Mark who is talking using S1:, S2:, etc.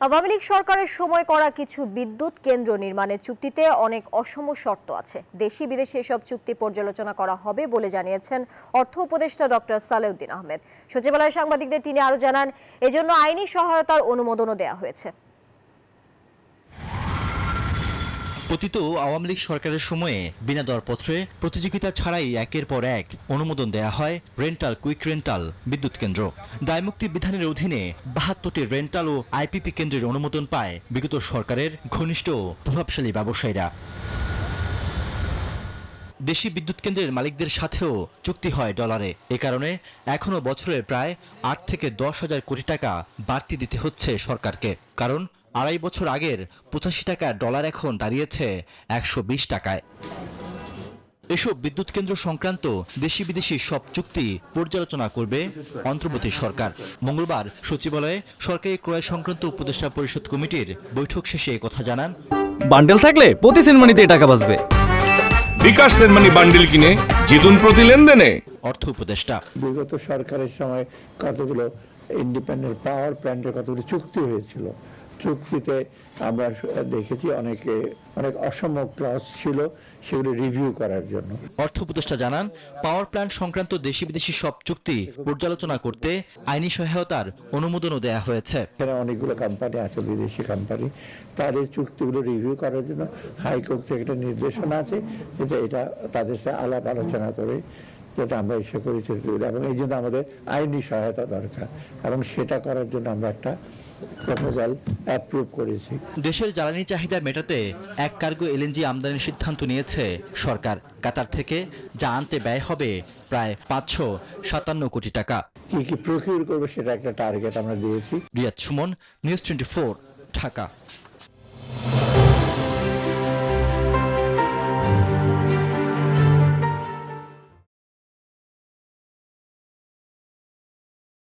S1: আওয়ামী লীগ সরকারের সময় করা কিছু বিদ্যুৎ কেন্দ্র নির্মাণের চুক্তিতে অনেক অসম শর্ত আছে। দেশি বিদেশি এসব চুক্তি পর্যালোচনা করা হবে বলে জানিয়েছেন অর্থ উপদেষ্টা ডক্টর সালেউদ্দিন আহমেদ। সচিবালয়ে সাংবাদিকদের তিনি আরো জানান, এজন্য আইনি সহায়তার অনুমোদনও দেওয়া হয়েছে।
S2: পতিত আওয়ামী লীগ সরকারের সময়ে বিনা দরপত্রে প্রতিযোগিতা ছাড়াই একের পর এক অনুমোদন দেয়া হয় রেন্টাল কুইক রেন্টাল বিদ্যুৎ কেন্দ্র। দায়মুক্তি বিধানের অধীনে ৭২টি রেন্টাল ও আইপিপি কেন্দ্রের অনুমোদন পায় বিগত সরকারের ঘনিষ্ঠ প্রভাবশালী ব্যবসায়ীরা। দেশি বিদ্যুৎ কেন্দ্রের মালিকদের সাথেও চুক্তি হয় ডলারে। এ কারণে এখনো বছরে প্রায় ৮ থেকে ১০ হাজার কোটি টাকা বাড়তি দিতে হচ্ছে সরকারকে। কারণ ২.৫ বছর আগের ৮৫ টাকার ডলার এখন দাঁড়িয়েছে ১২০ টাকায়। এসব বিদ্যুৎ কেন্দ্র সংক্রান্ত দেশি বিদেশি সব চুক্তি পর্যালোচনা করবে অন্তর্বর্তী সরকার। মঙ্গলবার সচিবালয়ে সরকারি ক্রয় সংক্রান্ত উপদেষ্টা পরিষদ কমিটির বৈঠক শেষে কথা জানান,
S3: বান্ডেল থাকলে প্রতি সেনমানিতে টাকা বাঁচবে।
S4: বিকাশ সেনমানি বান্ডেল কিনে জিতুন প্রতি লেনদেনে।
S2: অর্থ উপদেষ্টা
S5: বিগত সরকারের সময় কতগুলো ইন্ডিপেন্ডেন্ট পাওয়ার প্ল্যান্টের কতগুলো চুক্তি হয়েছিল। চুক্তিতে আমরা দেখেছি অনেক অসম ক্লজ ছিল, সেগুলো রিভিউ করার জন্য।
S2: অর্থ উপদেষ্টা জানান, পাওয়ার প্ল্যান্ট সংক্রান্ত দেশি বিদেশি সব চুক্তি পর্যালোচনা করতে আইনি সহায়তার অনুমোদনও দেয়া হয়েছে।
S5: এখানে অনেকগুলো কোম্পানি আছে, বিদেশি কোম্পানি, তাদের চুক্তিগুলো রিভিউ করার জন্য হাইকোর্ট থেকে একটা নির্দেশনা আছে, যেটা এটা তাদের সাথে আলাপ আলোচনা করে যাতে আমরা এসে করি, এবং এই জন্য আমাদের আইনি সহায়তা দরকার, এবং সেটা করার জন্য আমরা একটা প্রপোজাল অ্যাপ্রুভ করেছি।
S2: দেশের জ্বালানি চাহিদা মেটাতে এক কার্গো এলএনজি আমদানির সিদ্ধান্ত নিয়েছে সরকার। কাতার থেকে যা আনতে ব্যয় হবে প্রায় ৫৫৭ কোটি টাকা।
S5: কি প্রকিউর করবে সেটা একটা টার্গেট আমরা দিয়েছি।
S2: রিয়াদ সুমন, নিউজ 24, ঢাকা।